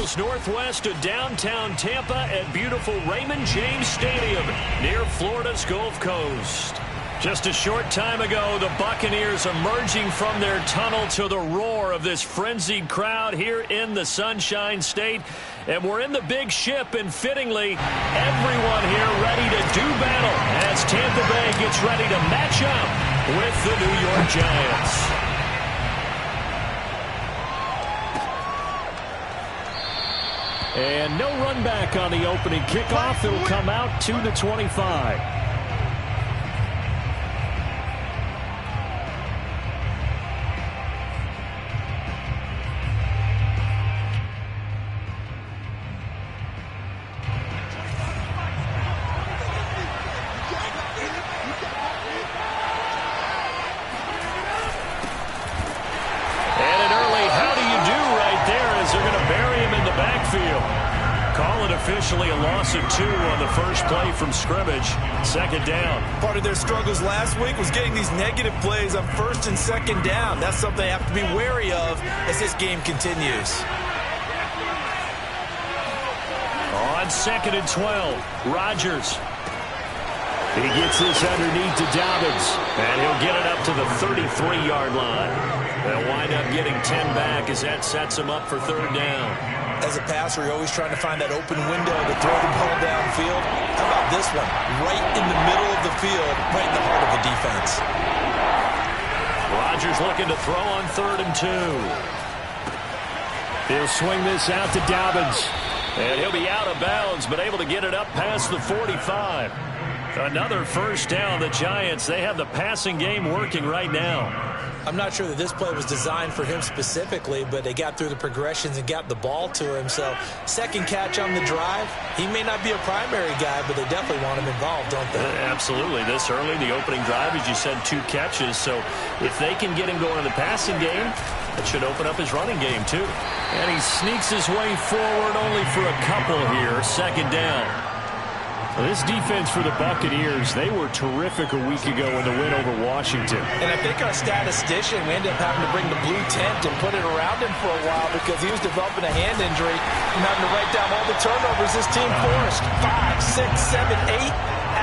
miles northwest of downtown Tampa at beautiful Raymond James Stadium near Florida's Gulf Coast. Just a short time ago, the Buccaneers emerging from their tunnel to the roar of this frenzied crowd here in the Sunshine State. And we're in the big ship, and fittingly, everyone here ready to do battle as Tampa Bay gets ready to match up with the New York Giants. And no run back on the opening kickoff. It'll come out to the 25. Officially a loss of 2 on the first play from scrimmage. Second down. Part of their struggles last week was getting these negative plays on first and second down. That's something they have to be wary of as this game continues. On 2nd and 12, Rodgers. He gets this underneath to Dobbins, and he'll get it up to the 33-yard line. They'll wind up getting 10 back as that sets him up for third down. As a passer, you're always trying to find that open window to throw the ball downfield. How about this one? Right in the middle of the field, right in the heart of the defense. Rodgers looking to throw on 3rd and 2. He'll swing this out to Dobbins. And he'll be out of bounds, but able to get it up past the 45. Another first down. The Giants, they have the passing game working right now. I'm not sure that this play was designed for him specifically, but they got through the progressions and got the ball to him. So, second catch on the drive. He may not be a primary guy, but they definitely want him involved, don't they? Absolutely. This early, the opening drive, as you said, 2 catches. So, if they can get him going in the passing game, it should open up his running game, too. And he sneaks his way forward only for a couple here. Second down. This defense for the Buccaneers, they were terrific a week ago in the win over Washington. And I think our statistician, we ended up having to bring the blue tent and put it around him for a while because he was developing a hand injury and having to write down all the turnovers this team forced. 5, 6, 7, 8.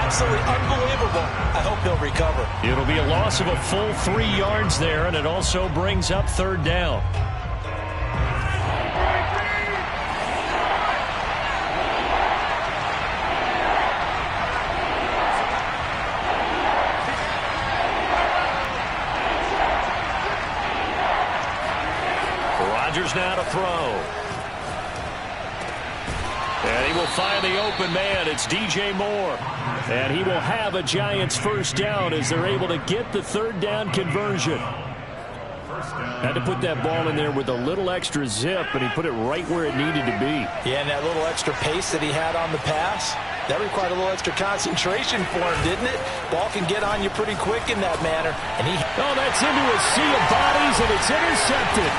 Absolutely unbelievable. I hope he'll recover. It'll be a loss of a full 3 yards there, and it also brings up third down. Rodgers now to throw. And he will find the open man. It's DJ Moore. And he will have a Giants first down as they're able to get the third down conversion. Had to put that ball in there with a little extra zip, but he put it right where it needed to be. Yeah, and that little extra pace that he had on the pass, that required a little extra concentration for him, didn't it? Ball can get on you pretty quick in that manner. And oh, that's into a sea of bodies, and it's intercepted.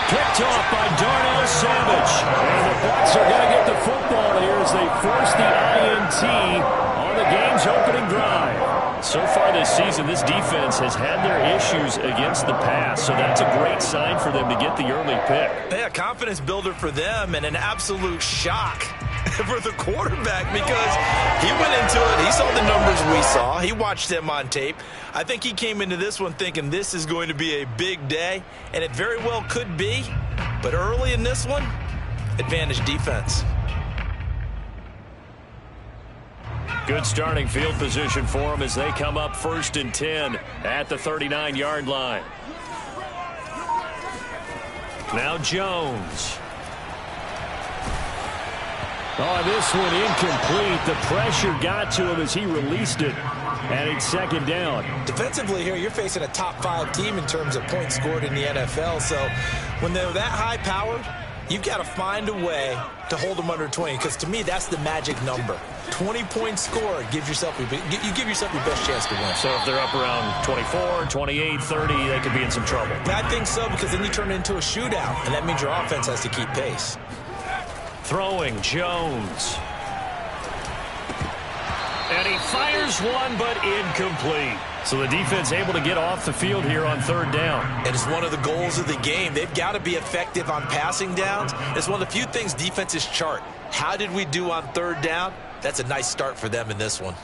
Picked off by Darnell Savage. And the Bucs are going to get the football here as they force the INT on the game's opening drive. So far this season, this defense has had their issues against the pass, so that's a great sign for them to get the early pick. Yeah, confidence builder for them and an absolute shock for the quarterback because he went into it. He saw the numbers we saw. He watched them on tape. I think he came into this one thinking this is going to be a big day, and it very well could be. But early in this one, advantage defense. Good starting field position for them as they come up 1st and 10 at the 39-yard line. Now Jones. Oh, this one incomplete. The pressure got to him as he released it. And it's second down. Defensively here, you're facing a top 5 team in terms of points scored in the NFL. So when they're that high-powered, you've got to find a way to hold them under 20. Because to me, that's the magic number. 20-point score, you give yourself your best chance to win. So if they're up around 24, 28, 30, they could be in some trouble. I think so, because then you turn it into a shootout, and that means your offense has to keep pace. Throwing, Jones. And he fires one, but incomplete. So the defense able to get off the field here on third down. And it's one of the goals of the game. They've got to be effective on passing downs. It's one of the few things defenses chart. How did we do on third down? That's a nice start for them in this one.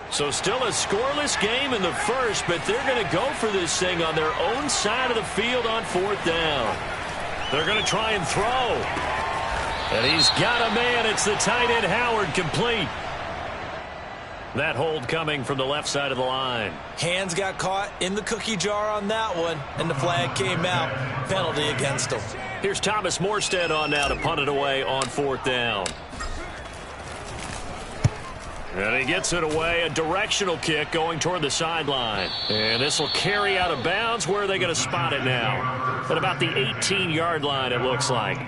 So still a scoreless game in the first, but they're going to go for this thing on their own side of the field on fourth down. They're going to try and throw. And he's got a man. It's the tight end Howard, complete. That hold coming from the left side of the line. Hands got caught in the cookie jar on that one, and the flag came out. Penalty against him. Here's Thomas Morstead on now to punt it away on fourth down. And he gets it away, a directional kick going toward the sideline. And this will carry out of bounds. Where are they going to spot it now? At about the 18-yard line, it looks like.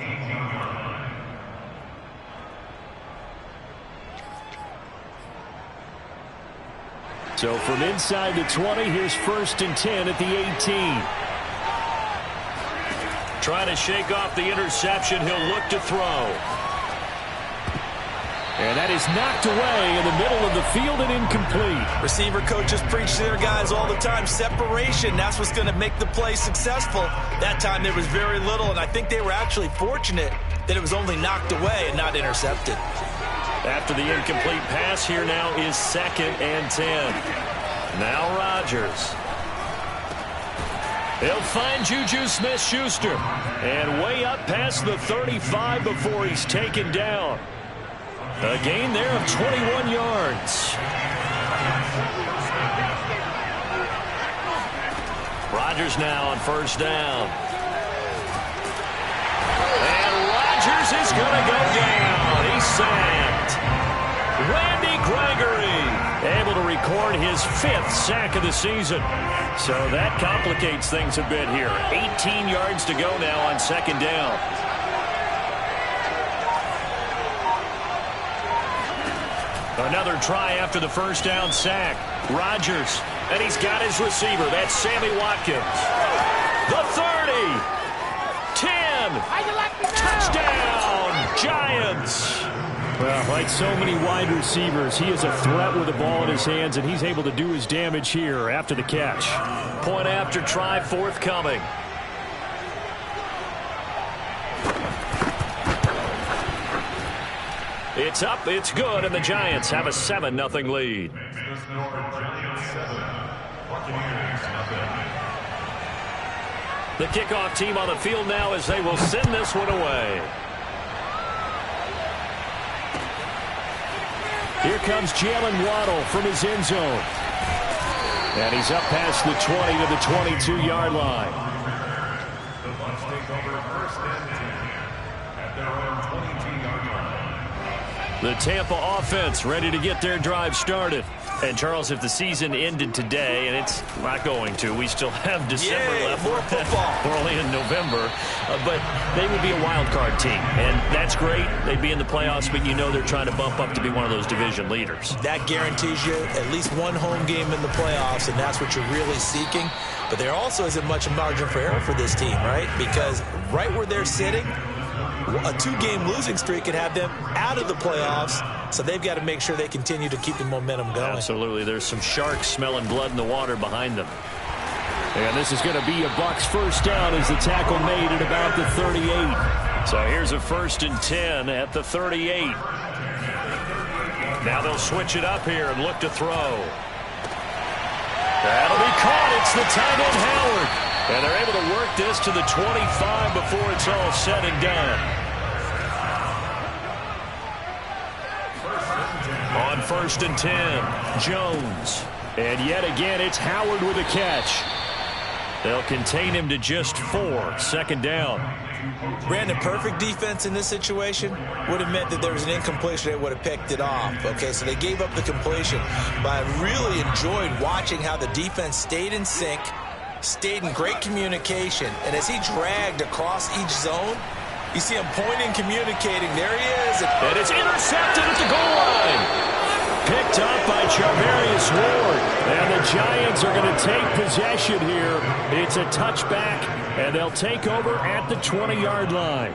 So from inside the 20, here's 1st and 10 at the 18. Trying to shake off the interception. He'll look to throw. And that is knocked away in the middle of the field and incomplete. Receiver coaches preach to their guys all the time. Separation, that's what's going to make the play successful. That time there was very little, and I think they were actually fortunate that it was only knocked away and not intercepted. After the incomplete pass, here now is 2nd and 10. Now Rodgers. He'll find Juju Smith-Schuster. And way up past the 35 before he's taken down. A gain there of 21 yards. Rodgers now on 1st down. And Rodgers is going to go down. He's sacked. Randy Gregory able to record his 5th sack of the season. So that complicates things a bit here. 18 yards to go now on 2nd down. Another try after the 1st down sack. Rodgers, and he's got his receiver. That's Sammy Watkins. The 30. 10. Touchdown, Giants. Well, like so many wide receivers, he is a threat with the ball in his hands, and he's able to do his damage here after the catch. Point after try forthcoming. It's up, it's good, and the Giants have a 7-0 lead. The kickoff team on the field now as they will send this one away. Here comes Jalen Waddle from his end zone. And he's up past the 20 to the 22-yard line. The Bucs take over 1st and 10 at their own 22-yard line. The Tampa offense ready to get their drive started. And, Charles, if the season ended today, and it's not going to, we still have December left. More football. We're only in November. But they would be a wild card team. And that's great. They'd be in the playoffs, but you know they're trying to bump up to be one of those division leaders. That guarantees you at least one home game in the playoffs, and that's what you're really seeking. But there also isn't much margin for error for this team, right? Because right where they're sitting, a 2-game losing streak could have them out of the playoffs, so they've got to make sure they continue to keep the momentum going. Absolutely. There's some sharks smelling blood in the water behind them. And this is going to be a Bucs 1st down as the tackle made at about the 38. So here's a 1st and 10 at the 38. Now they'll switch it up here and look to throw. That'll be caught. It's the tight end Howard. And they're able to work this to the 25 before it's all said and done. On 1st and 10, Jones. And yet again, it's Howard with a catch. They'll contain him to just 4, 2nd down. Brandon, perfect defense in this situation would have meant that there was an incompletion. They would have picked it off. Okay, so they gave up the completion. But I really enjoyed watching how the defense stayed in sync, stayed in great communication. And as he dragged across each zone, you see him pointing, communicating. There he is. And it's intercepted at the goal line. picked up by Charvarius Ward. And the Giants are going to take possession here. It's a touchback, and they'll take over at the 20-yard line.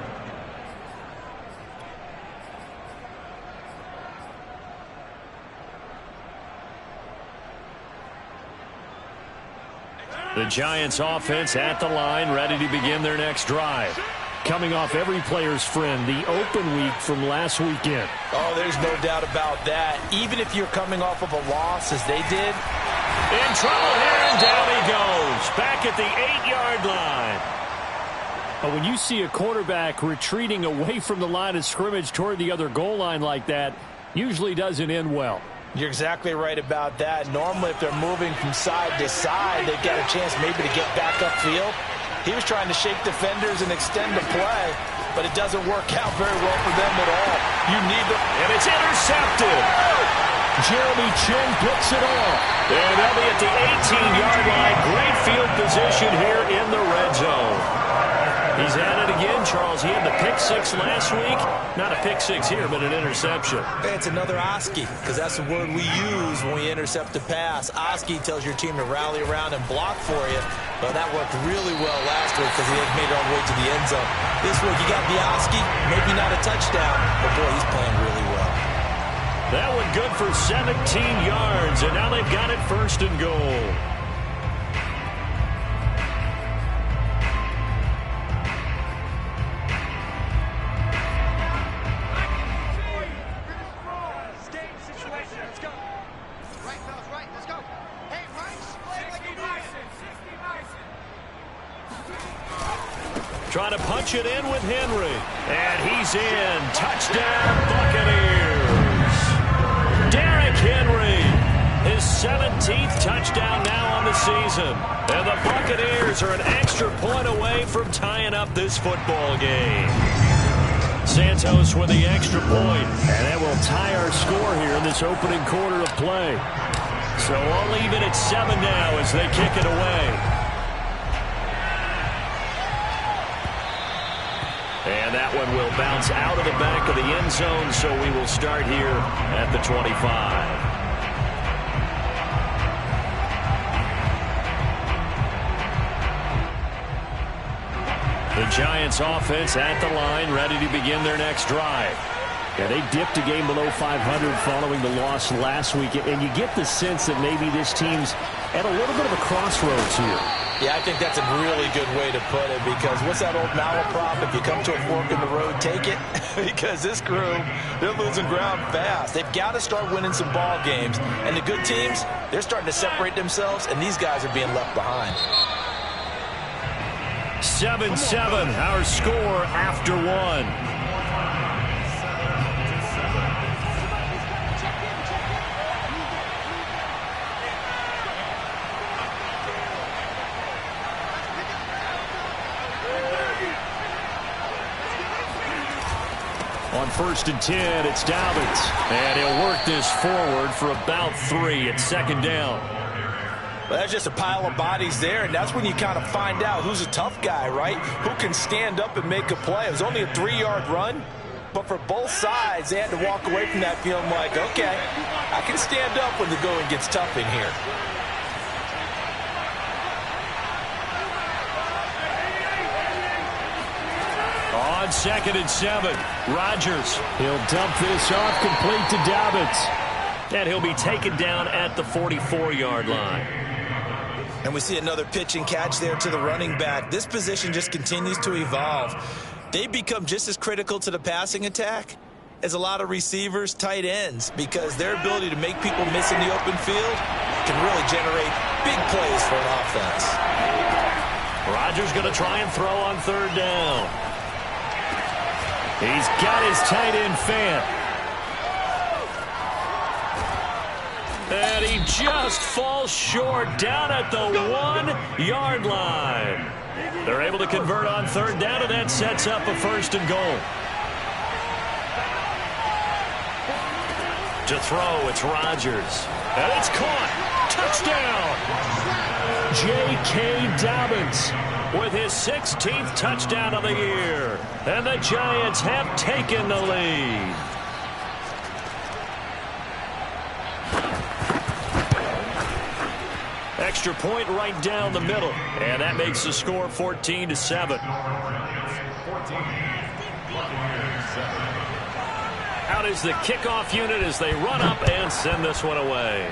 The Giants offense at the line, ready to begin their next drive. Coming off every player's friend, the open week from last weekend. Oh, there's no doubt about that. Even if you're coming off of a loss, as they did. In trouble here, and down he goes. Back at the 8-yard line. But when you see a quarterback retreating away from the line of scrimmage toward the other goal line like that, usually doesn't end well. You're exactly right about that. Normally, if they're moving from side to side, they've got a chance maybe to get back upfield. He was trying to shake defenders and extend the play, but it doesn't work out very well for them at all. You need them. And it's intercepted. Jeremy Chin picks it off. And they'll be at the 18-yard line. Great field position here in the red zone. He's at it again, Charles. He had the pick six last week. Not a pick six here, but an interception. It's another Oski, because that's the word we use when we intercept a pass. Oski tells your team to rally around and block for you. But that worked really well last week because he had made it all the way to the end zone. This week, you got the Oski, maybe not a touchdown, but boy, he's playing really well. That one good for 17 yards, and now they've got it first and goal. Trying to punch it in with Henry. And he's in. Touchdown, Buccaneers. Derrick Henry, his 17th touchdown now on the season. And the Buccaneers are an extra point away from tying up this football game. Santos with the extra point. And that will tie our score here in this opening quarter of play. So we'll leave it at 7 now as they kick it away. And that one will bounce out of the back of the end zone, so we will start here at the 25. The Giants offense at the line, ready to begin their next drive. Yeah, they dipped a game below 500 following the loss last week, and you get the sense that maybe this team's at a little bit of a crossroads here. Yeah, I think that's a really good way to put it, because what's that old malaprop? If you come to a fork in the road, take it. Because this crew, they're losing ground fast. They've got to start winning some ball games. And the good teams, they're starting to separate themselves, and these guys are being left behind. 7-7, our score after one. On 1st and 10, it's Dobbins. And he'll work this forward for about 3 at 2nd down. Well, that's just a pile of bodies there, and that's when you kind of find out who's a tough guy, right? Who can stand up and make a play. It was only a 3-yard run, but for both sides, they had to walk away from that feeling like, okay, I can stand up when the going gets tough in here. On 2nd and 7, Rodgers. He'll dump this off complete to Dobbins. And he'll be taken down at the 44-yard line. And we see another pitch and catch there to the running back. This position just continues to evolve. They become just as critical to the passing attack as a lot of receivers, tight ends, because their ability to make people miss in the open field can really generate big plays for an offense. Rodgers going to try and throw on 3rd down. He's got his tight end fan. And he just falls short down at the 1-yard line. They're able to convert on 3rd down, and that sets up a 1st and goal. To throw, it's Rodgers. And it's caught. Touchdown! J.K. Dobbins with his 16th touchdown of the year. And the Giants have taken the lead. extra point right down the middle. And that makes the score 14-7. Out is the kickoff unit as they run up and send this one away.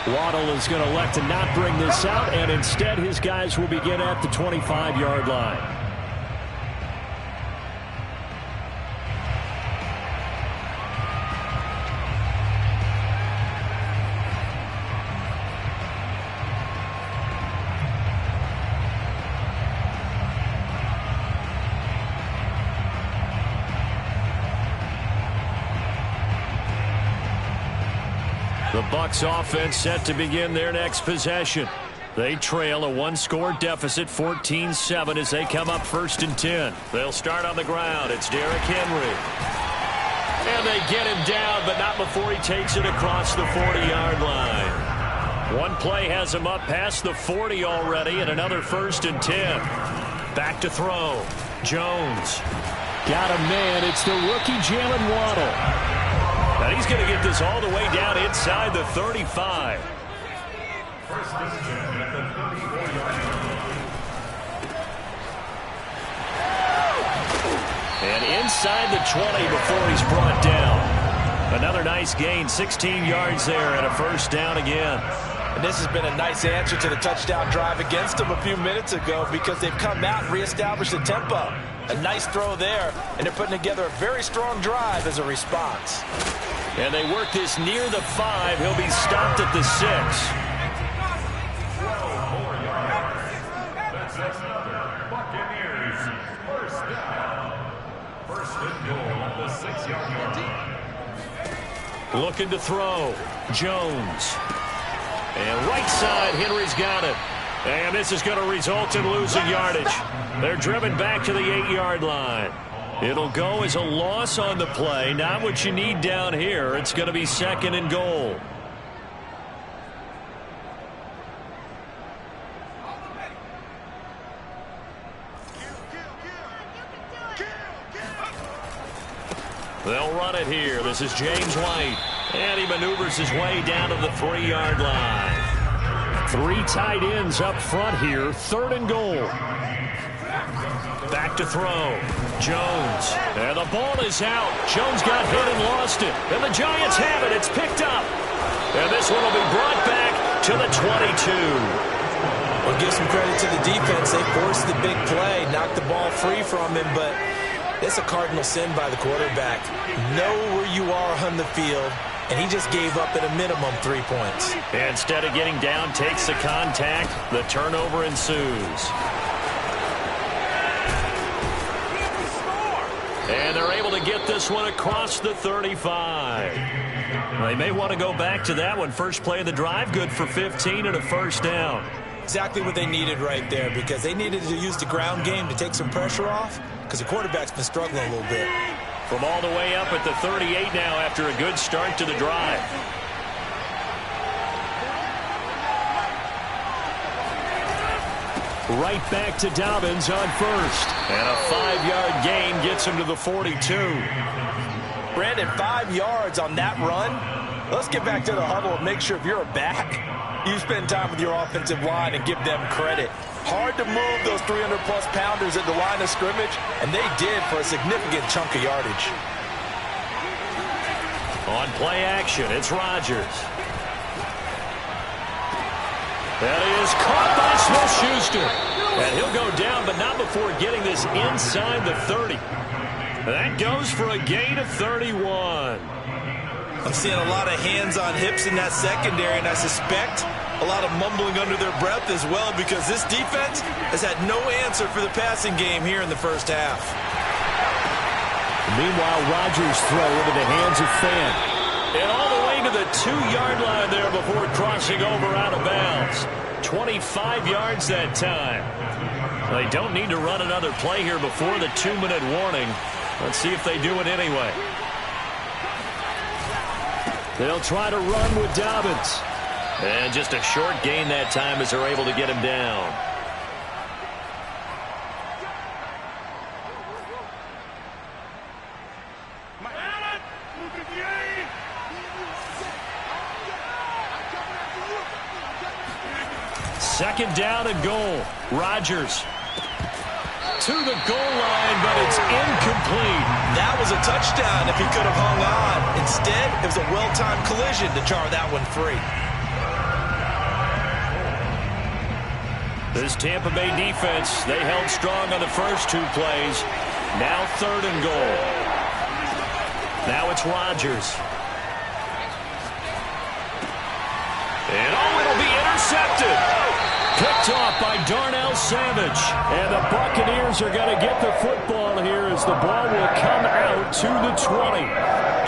Waddle is going to elect to not bring this out, and instead his guys will begin at the 25-yard line. The Bucs offense set to begin their next possession. They trail a one-score deficit, 14-7, as they come up 1st and 10. They'll start on the ground. It's Derrick Henry. And they get him down, but not before he takes it across the 40-yard line. One play has him up past the 40 already, and another 1st and 10. Back to throw. Jones. Got a man. It's the rookie Jalen Waddle. And he's going to get this all the way down inside the 35. And inside the 20 before he's brought down. Another nice gain, 16 yards there, and a 1st down again. And this has been a nice answer to the touchdown drive against them a few minutes ago, because they've come out and reestablished the tempo. A nice throw there, and they're putting together a very strong drive as a response. And they work this near the 5. He'll be stopped at the 6. That's another Buccaneers 1st down. 1st and goal at the 6-yard line. Looking to throw. Jones. And right side, Henry's got it. And this is going to result in losing yardage. They're driven back to the 8-yard line. It'll go as a loss on the play. Not what you need down here. It's going to be 2nd and goal. They'll run it here. This is James White. And he maneuvers his way down to the 3-yard line. 3 tight ends up front here. 3rd and goal. Back to throw. Jones. And the ball is out. Jones got hit and lost it. And the Giants have it. It's picked up. And this one will be brought back to the 22. Well, give some credit to the defense. They forced the big play, knocked the ball free from him, but it's a cardinal sin by the quarterback. Know where you are on the field, and he just gave up at a minimum 3 points. Instead of getting down, takes the contact. The turnover ensues. And they're able to get this one across the 35. They may want to go back to that one. First play of the drive, good for 15 and a 1st down. Exactly what they needed right there, because they needed to use the ground game to take some pressure off, because the quarterback's been struggling a little bit. From all the way up at the 38 now after a good start to the drive. Right back to Dobbins on 1st. And a 5-yard gain gets him to the 42. Brandon, 5 yards on that run. Let's get back to the huddle and make sure if you're a back, you spend time with your offensive line and give them credit. Hard to move those 300-plus pounders at the line of scrimmage, and they did for a significant chunk of yardage. On play action, it's Rodgers. That is caught by Smith-Schuster. And he'll go down, but not before getting this inside the 30. That goes for a gain of 31. I'm seeing a lot of hands on hips in that secondary, and I suspect a lot of mumbling under their breath as well, because this defense has had no answer for the passing game here in the 1st half. Meanwhile, Rodgers' throw into the hands of Fan. And all the way to the 2-yard line there before crossing over out of bounds. 25 yards that time. They don't need to run another play here before the 2-minute warning. Let's see if they do it anyway. They'll try to run with Dobbins. And just a short gain that time as they're able to get him down. Second down and goal. Rodgers to the goal line, but it's incomplete. That was a touchdown if he could have hung on. Instead, it was a well-timed collision to jar that one free. This Tampa Bay defense, they held strong on the first 2 plays. Now 3rd and goal. Now it's Rodgers. And it'll be intercepted. Picked off by Darnell Savage. And the Buccaneers are going to get the football here as the ball will come out to the 20.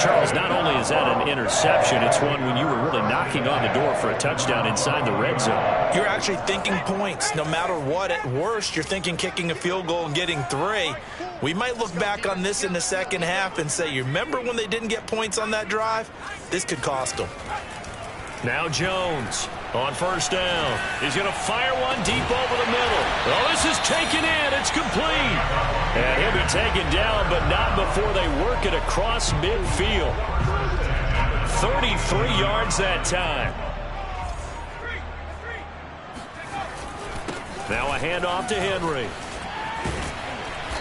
Charles, not only is that an interception, it's one when you were really knocking on the door for a touchdown inside the red zone. You're actually thinking points. No matter what, at worst, you're thinking kicking a field goal and getting 3. We might look back on this in the second half and say, you remember when they didn't get points on that drive? This could cost them. Now Jones on first down. He's going to fire one deep over the middle. Oh, this is taken in. It's complete. And he'll be taken down, but not before they work it across midfield. 33 yards that time. Now a handoff to Henry.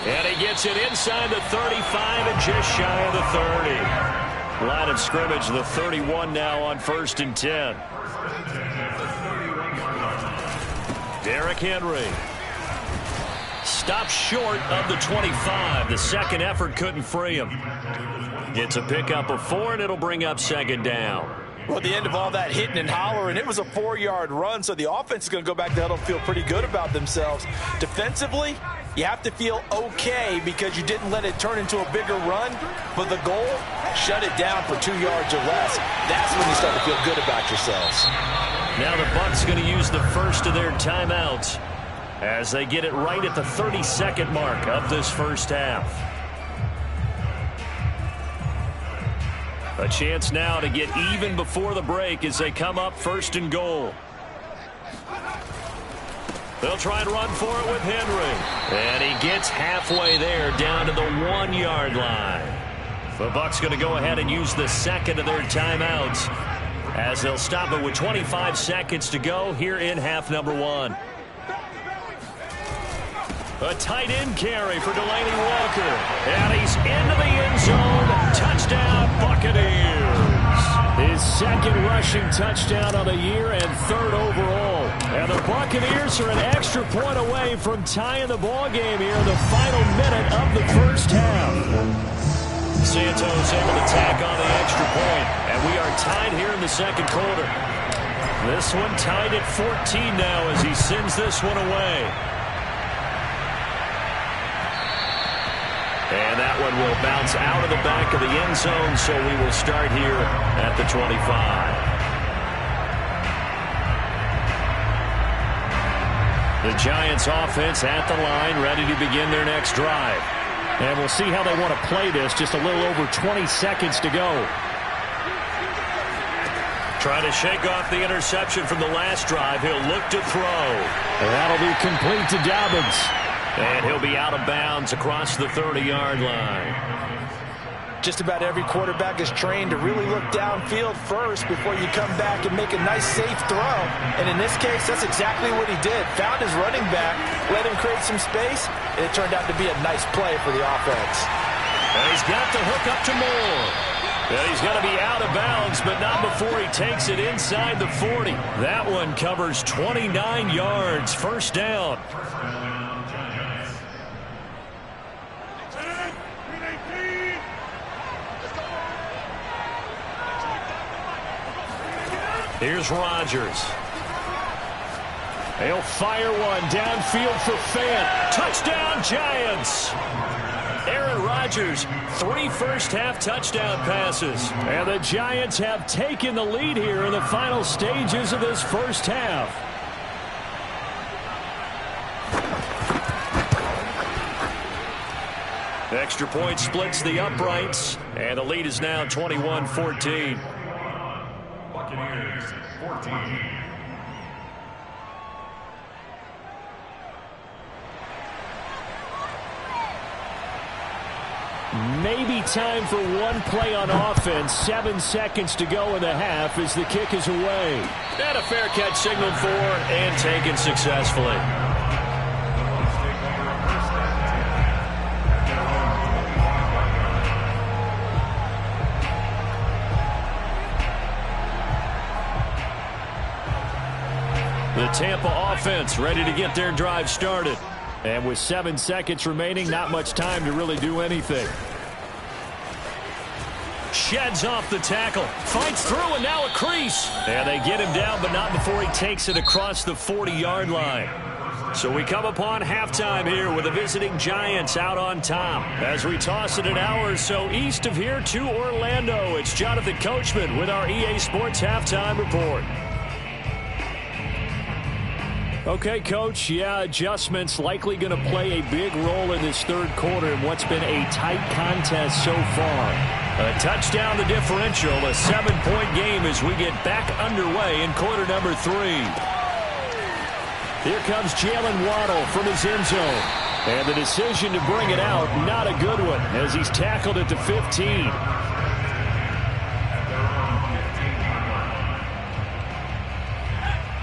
And he gets it inside the 35 and just shy of the 30. Line of scrimmage, the 31 now on 1st and 10. Derrick Henry. Stopped short of the 25. The second effort couldn't free him. It's a pickup of 4, and it'll bring up 2nd down. Well, at the end of all that hitting and hollering, it was a 4-yard run, so the offense is going to go back to the huddle and feel pretty good about themselves. Defensively, you have to feel okay because you didn't let it turn into a bigger run, but the goal, shut it down for 2 yards or less. That's when you start to feel good about yourselves. Now the Bucs going to use the first of their timeouts as they get it right at the 32nd mark of this first half. A chance now to get even before the break as they come up 1st and goal. They'll try and run for it with Henry. And he gets halfway there down to the 1-yard line. The Bucs going to go ahead and use the second of their timeouts as they'll stop it with 25 seconds to go here in half number 1. A tight end carry for Delaney Walker. And he's into the end zone. Touchdown, Buccaneers. His 2nd rushing touchdown of the year and 3rd overall. And the Buccaneers are an extra point away from tying the ball game here in the final minute of the first half. Santos able to tack on the extra point. And we are tied here in the 2nd quarter. This one tied at 14 now as he sends this one away. And that one will bounce out of the back of the end zone, so we will start here at the 25. The Giants offense at the line, ready to begin their next drive. And we'll see how they want to play this. Just a little over 20 seconds to go. Trying to shake off the interception from the last drive. He'll look to throw. And that'll be complete to Dobbins. And he'll be out of bounds across the 30-yard line. Just about every quarterback is trained to really look downfield first before you come back and make a nice, safe throw. And in this case, that's exactly what he did. Found his running back, let him create some space, and it turned out to be a nice play for the offense. And he's got the hook up to Moore. And he's going to be out of bounds, but not before he takes it inside the 40. That one covers 29 yards. First down. Here's Rodgers. He'll fire one downfield for Fant. Touchdown, Giants. Aaron Rodgers, 3 first-half touchdown passes. And the Giants have taken the lead here in the final stages of this first half. Extra point splits the uprights, and the lead is now 21-14. Buccaneers 14. Maybe time for one play on offense. 7 seconds to go in the half as the kick is away. And a fair catch signaled for and taken successfully. The Tampa offense ready to get their drive started. And with 7 seconds remaining, not much time to really do anything. Sheds off the tackle. Fights through and now a crease. And they get him down, but not before he takes it across the 40-yard line. So we come upon halftime here with the visiting Giants out on top. As we toss it an hour or so east of here to Orlando, it's Jonathan Coachman with our EA Sports Halftime Report. Okay, Coach, yeah, adjustments likely going to play a big role in this third quarter in what's been a tight contest so far. A touchdown the differential, a 7-point game as we get back underway in quarter number 3. Here comes Jalen Waddle from his end zone. And the decision to bring it out, not a good one, as he's tackled at the 15.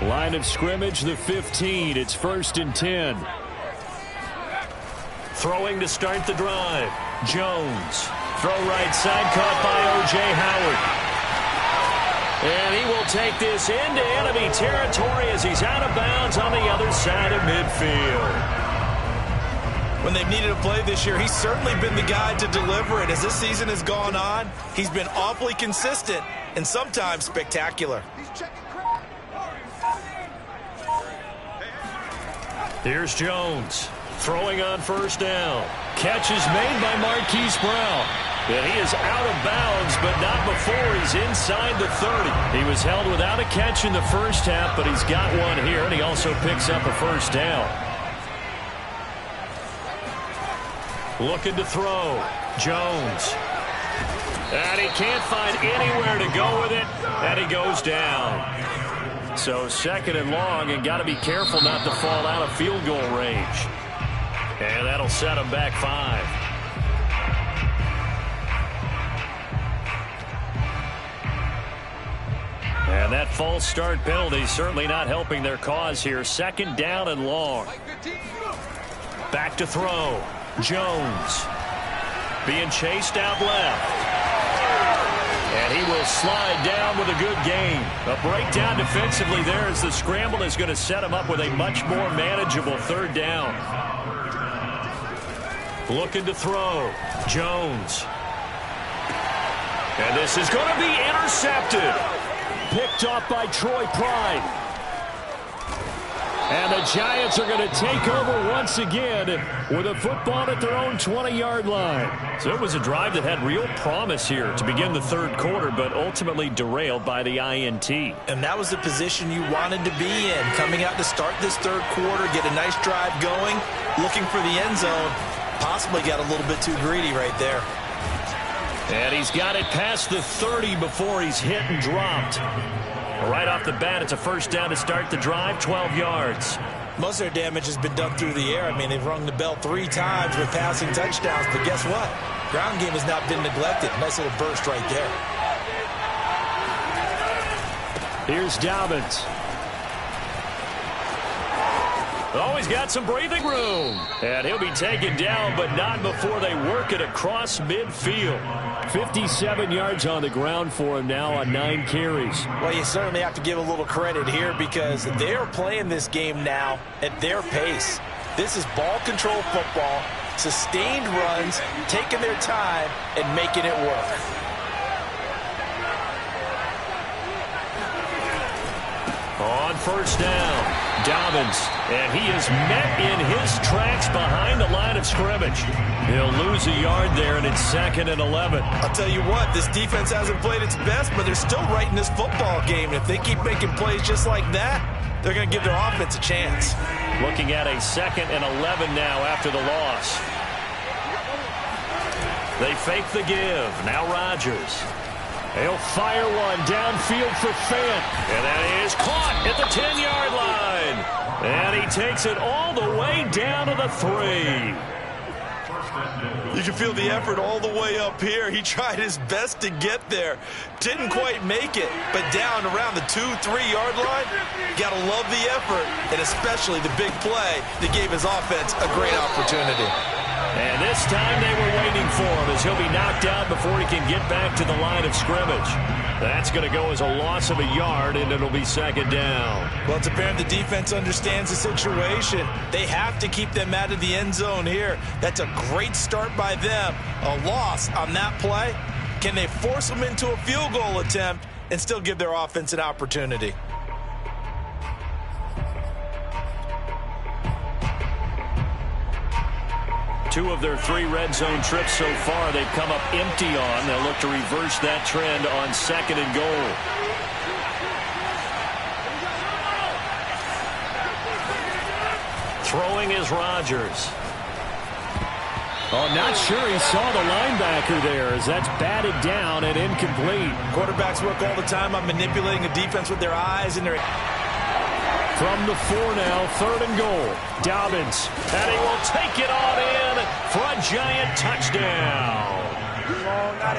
Line of scrimmage, the 15. It's 1st and 10. Throwing to start the drive. Jones. Throw right side, caught by O.J. Howard. And he will take this into enemy territory as he's out of bounds on the other side of midfield. When they've needed a play this year, he's certainly been the guy to deliver it. As this season has gone on, he's been awfully consistent and sometimes spectacular. Here's Jones. Throwing on 1st down. Catch is made by Marquise Brown. And he is out of bounds, but not before he's inside the 30. He was held without a catch in the first half, but he's got one here, and he also picks up a 1st down. Looking to throw. Jones. And he can't find anywhere to go with it, and he goes down. So 2nd and long, and got to be careful not to fall out of field goal range. And that'll set him back 5. And that false start penalty certainly not helping their cause here. 2nd down and long. Back to throw. Jones. Being chased out left. And he will slide down with a good gain. A breakdown defensively there as the scramble is going to set him up with a much more manageable 3rd down. Looking to throw. Jones. And this is going to be intercepted. Picked off by Troy Pride. And the Giants are going to take over once again with a football at their own 20-yard line. So it was a drive that had real promise here to begin the 3rd quarter, but ultimately derailed by the INT. And that was the position you wanted to be in. Coming out to start this 3rd quarter, get a nice drive going, looking for the end zone. Possibly got a little bit too greedy right there. And he's got it past the 30 before he's hit and dropped. Right off the bat, it's a 1st down to start the drive, 12 yards. Most of their damage has been done through the air. I mean, they've rung the bell 3 times with passing touchdowns, but guess what? Ground game has not been neglected. Nice little burst right there. Here's Dobbins. Oh, he's got some breathing room. And he'll be taken down, but not before they work it across midfield. 57 yards on the ground for him now on 9 carries. Well, you certainly have to give a little credit here because they're playing this game now at their pace. This is ball control football, sustained runs, taking their time and making it work. On 1st down. Dobbins, and he is met in his tracks behind the line of scrimmage. He'll lose a yard there, and it's 2nd and 11. I'll tell you what, this defense hasn't played its best, but they're still right in this football game. And if they keep making plays just like that, they're going to give their offense a chance. Looking at a 2nd and 11 now after the loss. They fake the give. Now Rodgers. He'll fire one downfield for Fant. And that is caught at the 10-yard line. And he takes it all the way down to the 3. You can feel the effort all the way up here. He tried his best to get there. Didn't quite make it, but down around the 2-3 yard line, you got to love the effort, and especially the big play that gave his offense a great opportunity. And this time they were waiting for him as he'll be knocked out before he can get back to the line of scrimmage. That's going to go as a loss of a yard, and it'll be second down. Well, it's apparent the defense understands the situation. They have to keep them out of the end zone here. That's a great start by them. A loss on that play. Can they force them into a field goal attempt and still give their offense an opportunity? Two of their 3 red zone trips so far they've come up empty on. They'll look to reverse that trend on second and goal. Throwing is Rodgers. Oh, not sure he saw the linebacker there as that's batted down and incomplete. Quarterbacks work all the time on manipulating a defense with their eyes and their... From the 4 now, third and goal. Dobbins, and he will take it on in for a giant touchdown.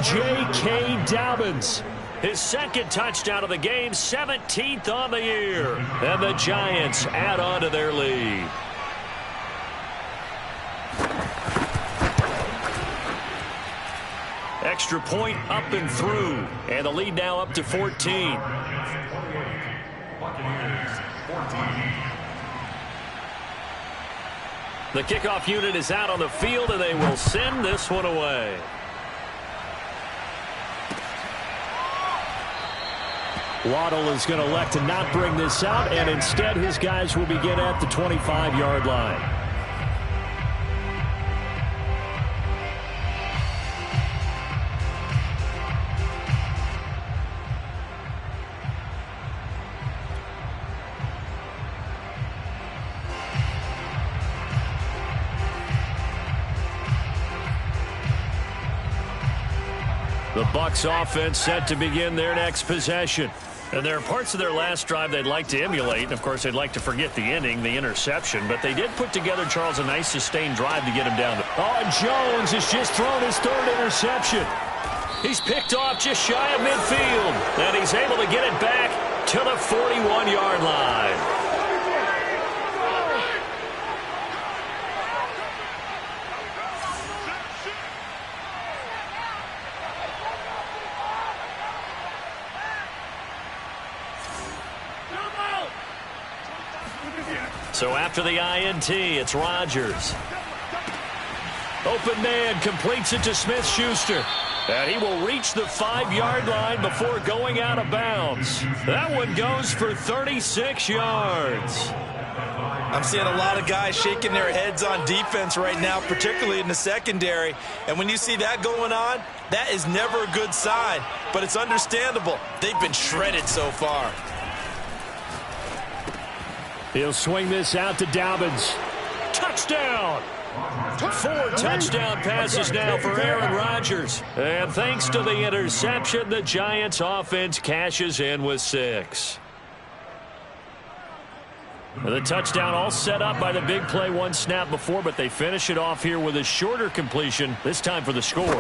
J.K. Dobbins, his second touchdown of the game, 17th on the year. And the Giants add on to their lead. Extra point up and through, and the lead now up to 14. The kickoff unit is out on the field, and they will send this one away. Waddle is going to elect to not bring this out, and instead his guys will begin at the 25-yard line. The Bucs offense set to begin their next possession. And there are parts of their last drive they'd like to emulate. And, of course, they'd like to forget the ending, the interception. But they did put together, Charles, a nice sustained drive to get him down. Oh, and Jones has just thrown his 3rd interception. He's picked off just shy of midfield. And he's able to get it back to the 41-yard line. So after the INT, it's Rodgers. Open man completes it to Smith-Schuster. And he will reach the 5-yard line before going out of bounds. That one goes for 36 yards. I'm seeing a lot of guys shaking their heads on defense right now, particularly in the secondary. And when you see that going on, that is never a good sign. But it's understandable. They've been shredded so far. He'll swing this out to Dobbins. Touchdown! 4 touchdown passes now for Aaron Rodgers. And thanks to the interception, the Giants offense cashes in with 6. The touchdown all set up by the big play 1 snap before, but they finish it off here with a shorter completion, this time for the score.